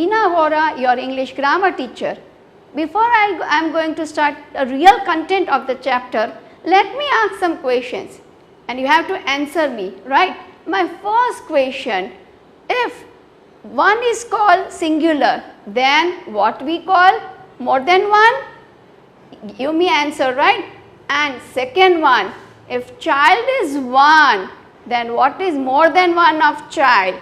Veena Vora, your English grammar teacher. Before I am going to start the real content of the chapter, let me ask some questions and you have to answer me, right? My first question, if one is called singular, then what we call more than one? Give me answer, right? And second one, if child is one, then what is more than one of child,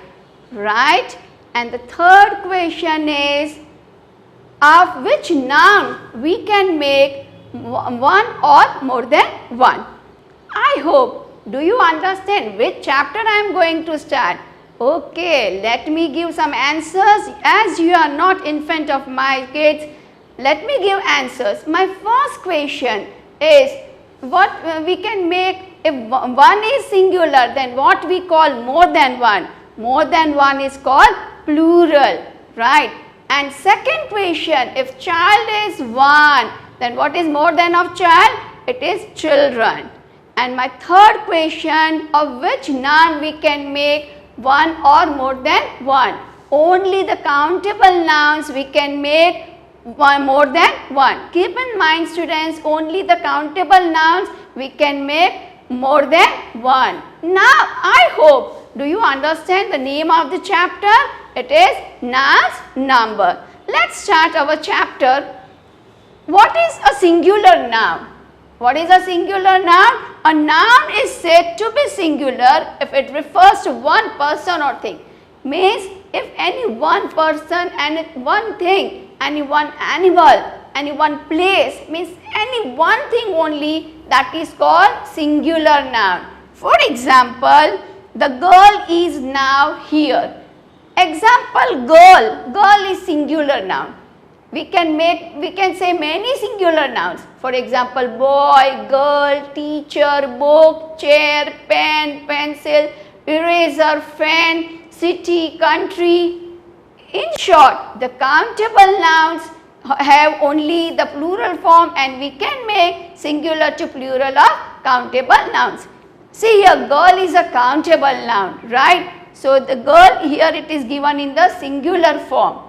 right? And the third question is, of which noun we can make one or more than one. I hope, do you understand which chapter I am going to start? Okay, let me give some answers. As you are not in front of my kids, let me give answers. My first question is, what we can make if one is singular, then what we call more than one? More than one is called plural, right? And second question, if child is one, then what is more than of child? It is children. And my third question, of which noun we can make one or more than one? Only the countable nouns we can make one more than one. Keep in mind students, only the countable nouns we can make more than one. Now I hope, do you understand the name of the chapter? It is nouns number. Let's start our chapter. What is a singular noun? What is a singular noun? A noun is said to be singular if it refers to one person or thing. Means if any one person and one thing, any one animal, any one place, means any one thing only, that is called singular noun. For example, the girl is now here. Example, girl. Girl is singular noun. We can say many singular nouns. For example, boy, girl, teacher, book, chair, pen, pencil, eraser, fan, city, country. In short, the countable nouns have only the plural form and we can make singular to plural of countable nouns. See here, girl is a countable noun, right? So the girl here it is given in the singular form.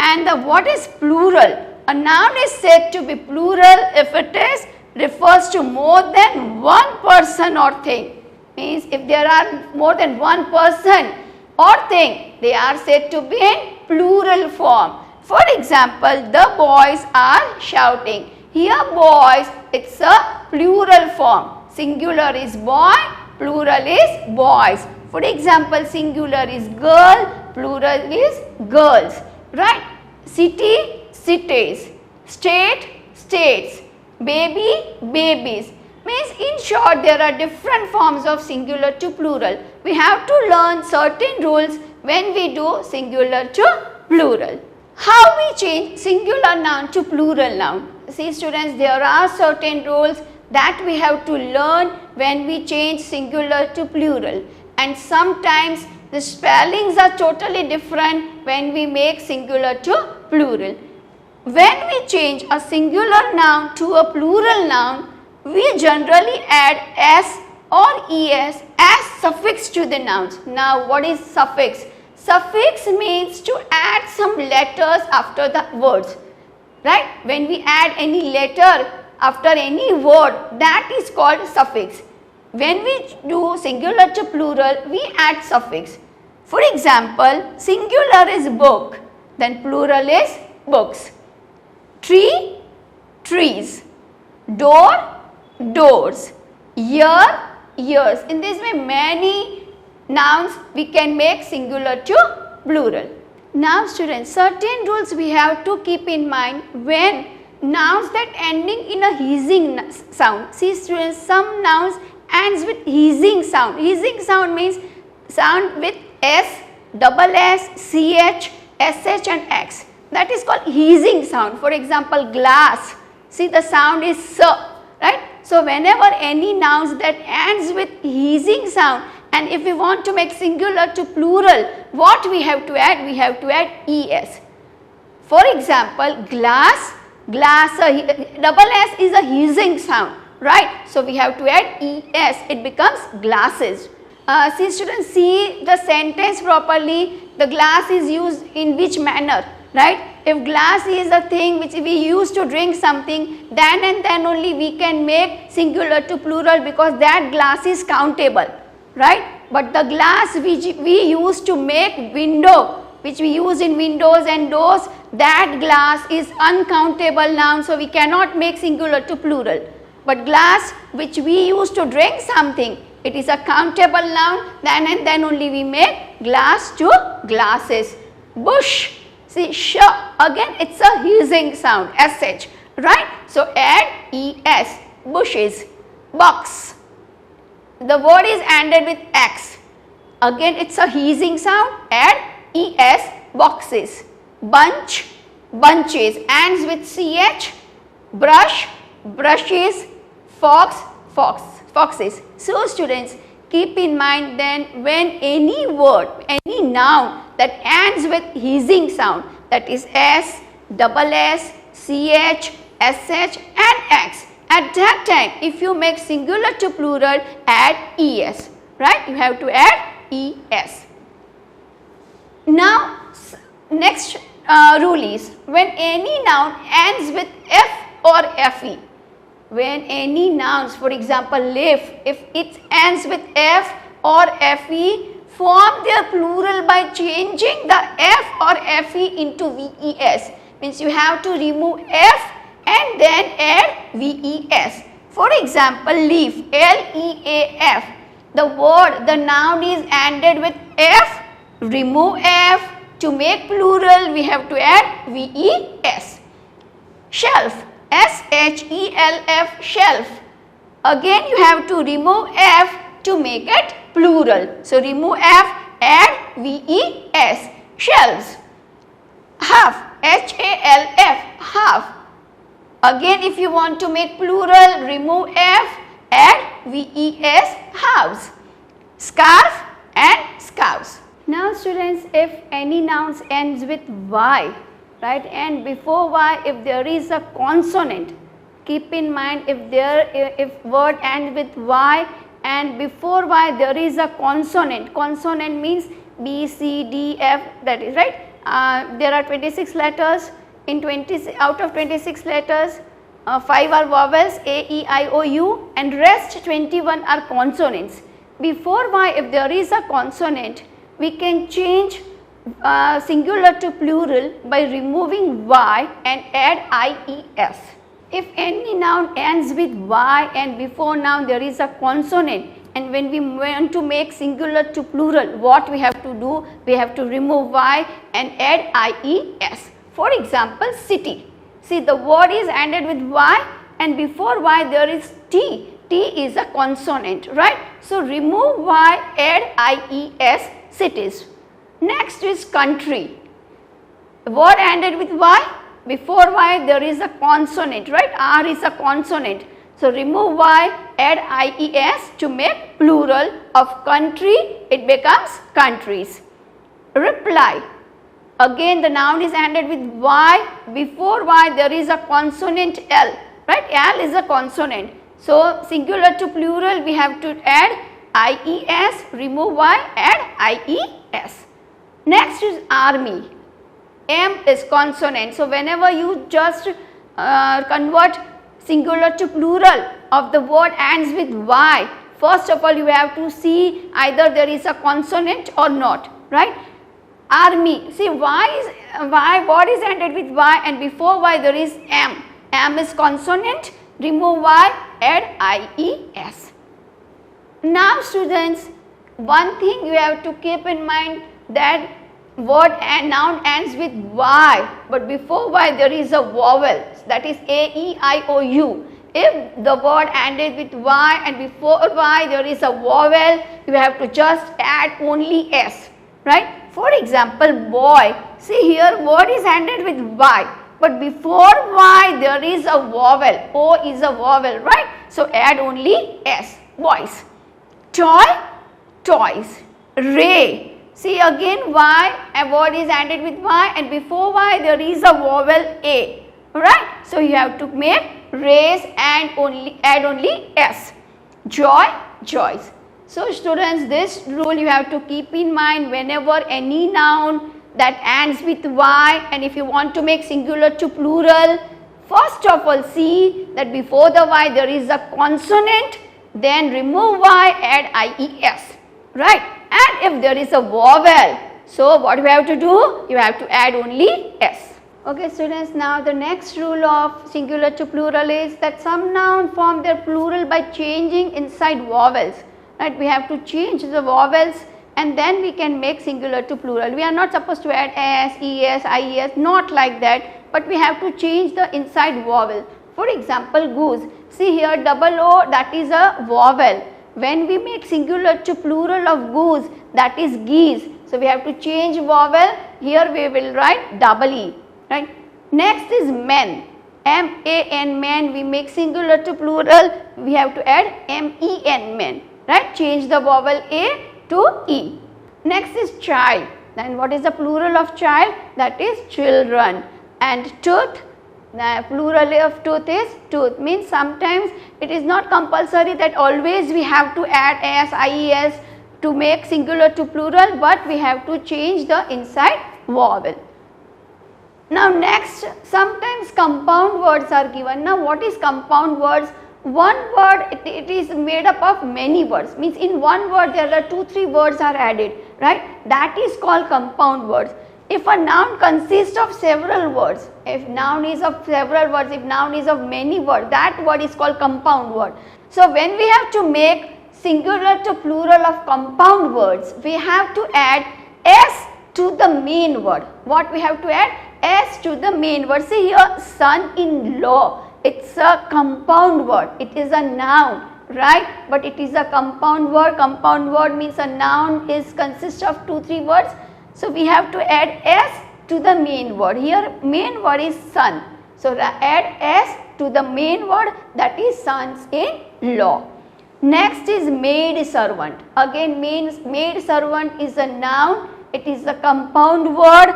And the what is plural? A noun is said to be plural if it is refers to more than one person or thing. Means if there are more than one person or thing, they are said to be in plural form. For example, the boys are shouting. Here boys, it's a plural form. Singular is boy, plural is boys. For example, singular is girl, plural is girls, right? City, cities. State, states. Baby, babies. Means in short, there are different forms of singular to plural. We have to learn certain rules when we do singular to plural. How we change singular noun to plural noun? See students, there are certain rules that we have to learn when we change singular to plural. And sometimes the spellings are totally different when we make singular to plural. When we change a singular noun to a plural noun, we generally add s or es as suffix to the nouns. Now what is suffix? Suffix means to add some letters after the words, right? When we add any letter after any word, that is called suffix. When we do singular to plural, we add suffix. For example, singular is book, then plural is books. Tree, trees. Door, doors. Year, years. In this way, many nouns we can make singular to plural. Now students, certain rules we have to keep in mind when nouns that ending in a hissing sound. See students, some nouns ends with hissing sound. Hissing sound means sound with S, double S, CH, SH and X. That is called hissing sound. For example, glass. See the sound is S, right? So whenever any nouns that ends with hissing sound, and if we want to make singular to plural, what we have to add? We have to add ES. For example, glass, glass, double S is a hissing sound, right? So we have to add ES, it becomes glasses. See students, see the sentence properly. The glass is used in which manner, right? If glass is a thing which we use to drink something, then and then only we can make singular to plural, because that glass is countable, right? But the glass which we use to make window, which we use in windows and doors, that glass is uncountable noun, so we cannot make singular to plural. But glass which we use to drink something, it is a countable noun, then and then only we make glass to glasses. Bush, see sh, again it is a hissing sound, sh, right? So add es, bushes. Box, the word is ended with x, again it is a hissing sound, add es, boxes. Bunch, bunches, ends with ch. Brush, brushes. Fox, foxes. So students, keep in mind then, when any word, any noun that ends with hissing sound, that is s, double s, ch, sh and x, at that time if you make singular to plural, add es, right? You have to add es. Now next rule is, when any noun ends with f or fe, when any nouns, for example live, if it ends with f or fe, form their plural by changing the f or fe into ves, means you have to remove f and then add ves. For example, leaf, leaf, the word, the noun is ended with f, remove f, to make plural we have to add ves. Shelf, shelf, shelf, again you have to remove f to make it plural, so remove f, add ves. Shelves, half, half, half, again if you want to make plural, remove f, add ves, halves. Scarf and scarves. Now students, if any nouns ends with y, right, and before y if there is a consonant, keep in mind, if word ends with y and before y there is a consonant, consonant means b, c, d, f, that is right. There are 26 letters, in 20 out of 26 letters 5 are vowels, a, e, i, o, u, and rest 21 are consonants. Before y if there is a consonant, we can change singular to plural by removing y and add ies. If any noun ends with y and before noun there is a consonant, and when we want to make singular to plural, what we have to do? We have to remove y and add ies. For example, city. See, the word is ended with y and before y there is t. T is a consonant, right? So remove y, add ies, cities. Next is country. The word ended with y, before y there is a consonant, right? R is a consonant. So remove y, add ies to make plural of country, it becomes countries. Reply. Again the noun is ended with y, before y there is a consonant l, right? L is a consonant. So singular to plural we have to add ies, remove y, add ies. Next is army. M is consonant. So whenever you just convert singular to plural of the word ends with y, first of all you have to see either there is a consonant or not, right? Army, see y word is ended with y and before y there is m. M is consonant, remove y, add ies. Now students, one thing you have to keep in mind, that word and noun ends with y, but before y there is a vowel, that is a, e, i, o, u. If the word ended with y and before y there is a vowel, you have to just add only s, right? For example, boy, see here word is ended with y, but before y there is a vowel, o is a vowel, right? So add only s, boys. Toy, toys. Ray, see again y, a word is ended with y and before y there is a vowel a, right? So you have to make rays and add only s. Joy, joys. So students, this rule you have to keep in mind whenever any noun that ends with y, and if you want to make singular to plural, first of all see that before the y there is a consonant, then remove y, add ies, right? And if there is a vowel, so what you have to do? You have to add only s. Okay students, now the next rule of singular to plural is that some noun form their plural by changing inside vowels, right? We have to change the vowels and then we can make singular to plural. We are not supposed to add s, es, ies, not like that, but we have to change the inside vowel. For example, goose, see here double o, that is a vowel. When we make singular to plural of goose, that is geese. So we have to change vowel, here we will write double e, right? Next is men, M-A-N, men, we make singular to plural, we have to add M-E-N, men, right? Change the vowel a to e. Next is child, then what is the plural of child? That is children. And tooth, the plural of tooth is tooth, means sometimes it is not compulsory that always we have to add s, ies to make singular to plural, but we have to change the inside vowel. Now next, sometimes compound words are given. Now what is compound words? One word, it is made up of many words, means in one word there are 2-3 words are added, right? That is called compound words. If a noun consists of several words, if noun is of several words, if noun is of many words, that word is called compound word. So when we have to make singular to plural of compound words, we have to add s to the main word. What we have to add? S to the main word. See here, son-in-law, it's a compound word, it is a noun, right? But it is a compound word. Compound word means a noun is consists of 2-3 words. So we have to add s to the main word. Here main word is son. So add s to the main word, that is sons-in-law. Next is maid servant. Again maid servant is a noun. It is a compound word.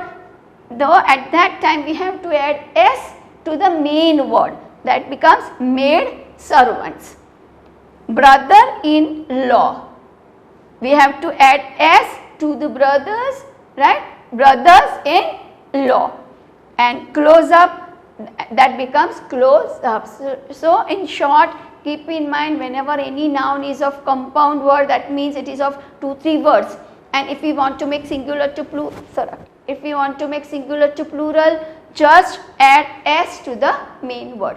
Though at that time we have to add s to the main word, that becomes maid servants. Brother-in-law, we have to add s to the brothers, right? Brothers-in-law. And close up, that becomes close up. So in short, keep in mind whenever any noun is of compound word, that means it is of 2-3 words. And if we want to make singular to plural, just add s to the main word.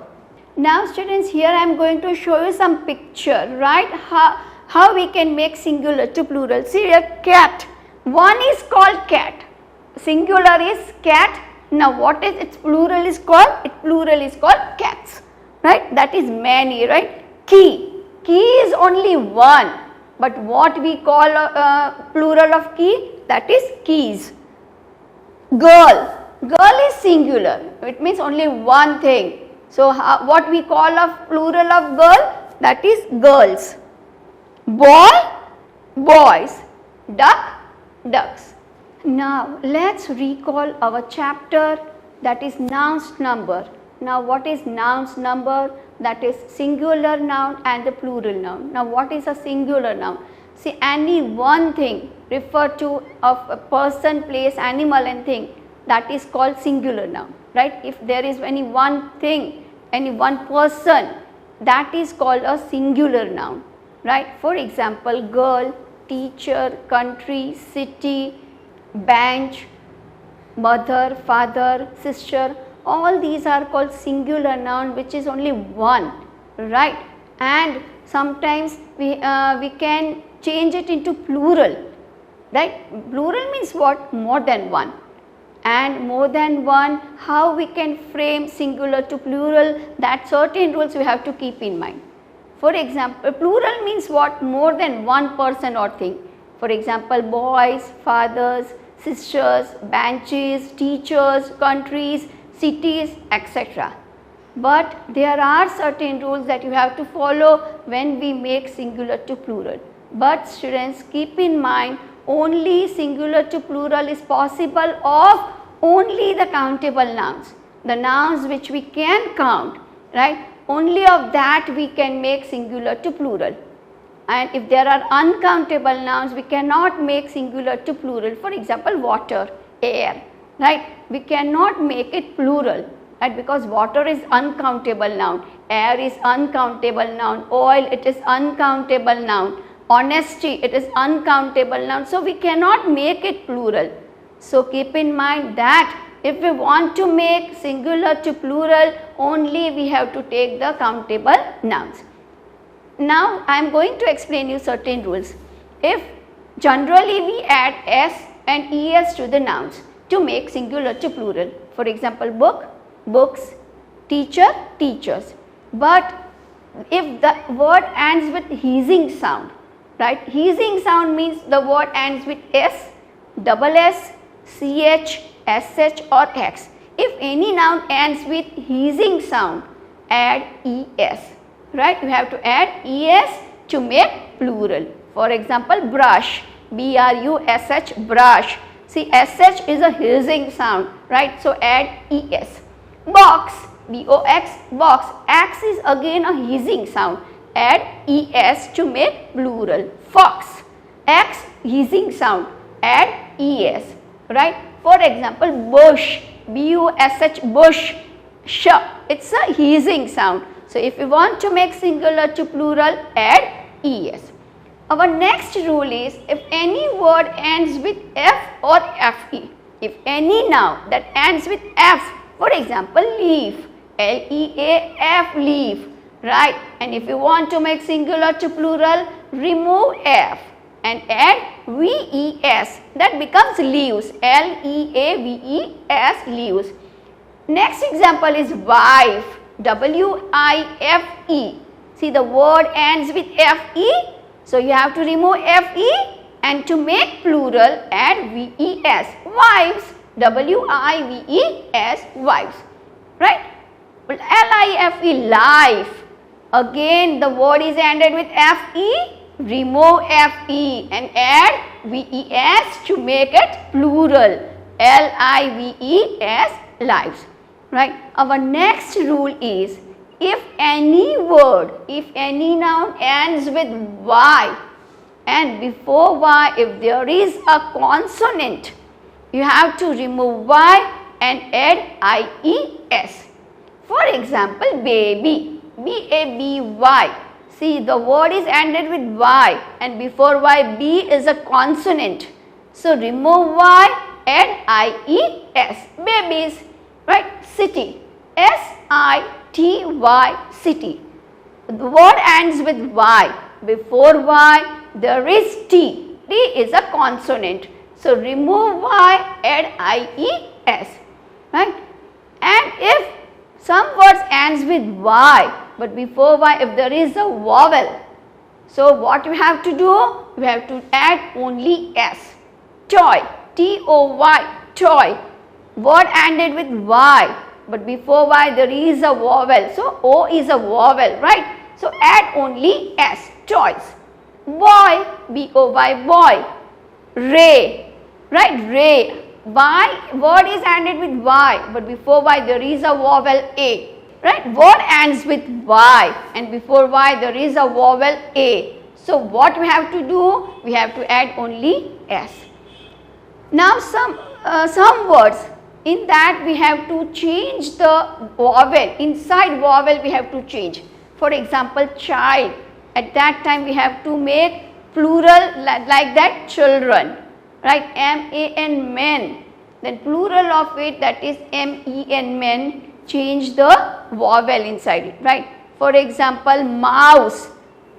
Now students, here I am going to show you some picture, right? How we can make singular to plural. See here, cat. One is called cat. Singular is cat. Now what is its plural is called? Its plural is called cats, right? That is many, right? Key. Key is only one. But what we call plural of key? That is keys. Girl. Girl is singular. It means only one thing. So what we call of plural of girl? That is girls. Boy, boys. Duck, ducks. Now let's recall our chapter, that is nouns number. Now what is nouns number? That is singular noun and the plural noun. Now what is a singular noun? See, any one thing referred to of a person, place, animal and thing, that is called singular noun, right? If there is any one thing, any one person, that is called a singular noun, right? For example, girl, teacher, country, city, bench, mother, father, sister, all these are called singular noun, which is only one, right? And sometimes we can change it into plural, right? Plural means what? More than one. And more than one, how we can frame singular to plural, that certain rules we have to keep in mind. For example, plural means what? More than one person or thing. For example, boys, fathers, sisters, benches, teachers, countries, cities, etc. But there are certain rules that you have to follow when we make singular to plural. But students, keep in mind, only singular to plural is possible of only the countable nouns, the nouns which we can count, right? Only of that we can make singular to plural. and if there are uncountable nouns, we cannot make singular to plural. For example, water, air, right? We cannot make it plural, right? Because water is uncountable noun, air is uncountable noun, oil, it is uncountable noun, honesty, it is uncountable noun. So we cannot make it plural. So keep in mind that if we want to make singular to plural, only we have to take the countable nouns. Now I am going to explain you certain rules. If generally we add s and es to the nouns to make singular to plural. For example, book, books, teacher, teachers. But if the word ends with hissing sound, right? Hissing sound means the word ends with s, double s, ch, sh or x. If any noun ends with hissing sound, add es, right? You have to add es to make plural. For example, brush, brush, brush. See, sh is a hissing sound, right? So add es. Box, box, box. X is again a hissing sound. Add es to make plural. Fox, x hissing sound. Add es, right? For example, bush, bush, bush, sh, it's a hissing sound. So if you want to make singular to plural, add es. Our next rule is, if any word ends with f or fe, if any noun that ends with f, for example, leaf, leaf, leaf, right? And if you want to make singular to plural, remove f and add ves, that becomes leaves, leaves, leaves. Next example is wife, wife. See, the word ends with fe, so you have to remove fe and to make plural add ves, wives, wives, wives, right? Life, life, again the word is ended with fe, remove fe and add ves to make it plural, lives, lives, right? Our next rule is, if any word, if any noun ends with y and before y if there is a consonant, you have to remove y and add ies. For example, baby, baby. See, the word is ended with y and before y b is a consonant. So remove y, add ies, babies, right? City, city, city. The word ends with y, before y there is t, t is a consonant. So remove y, add ies, right? And if some words ends with y, but before y if there is a vowel, so what you have to do? You have to add only s. Toy, toy, toy. Word ended with y, but before y there is a vowel, so o is a vowel, right? So add only s, toys. Boy, boy, boy. Ray, right? Ray. Y, word is ended with y, but before y there is a vowel a, right? Word ends with y and before y there is a vowel a. So what we have to do? We have to add only s. Now some words, in that we have to change the vowel, inside vowel we have to change. For example, child, at that time we have to make plural like that, children, right? man, men, then plural of it, that is men, men, change the vowel inside it, right? For example, mouse,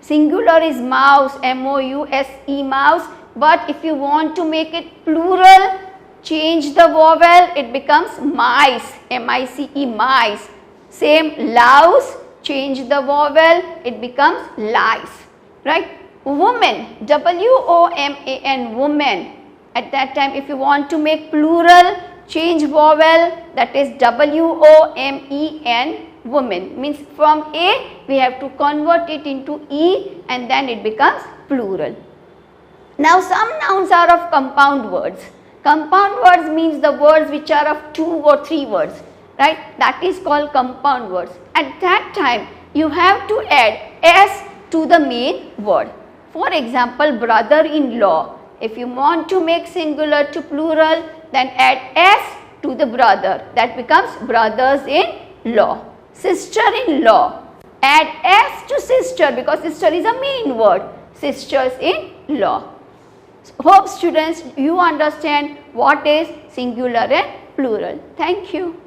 singular is mouse, mouse, mouse, but if you want to make it plural, change the vowel, it becomes mice, mice, mice. Same, louse, change the vowel, it becomes lice, right? Woman, woman, woman. At that time if you want to make plural, change vowel, that is women, woman. Means from a we have to convert it into e and then it becomes plural. Now some nouns are of compound words. Compound words means the words which are of 2 or 3 words, right? That is called compound words. At that time you have to add s to the main word. For example, brother-in-law. If you want to make singular to plural, then add s to the brother. That becomes brothers-in-law. Sister-in-law. Add s to sister because sister is a mean word. Sisters-in-law. Hope students you understand what is singular and plural. Thank you.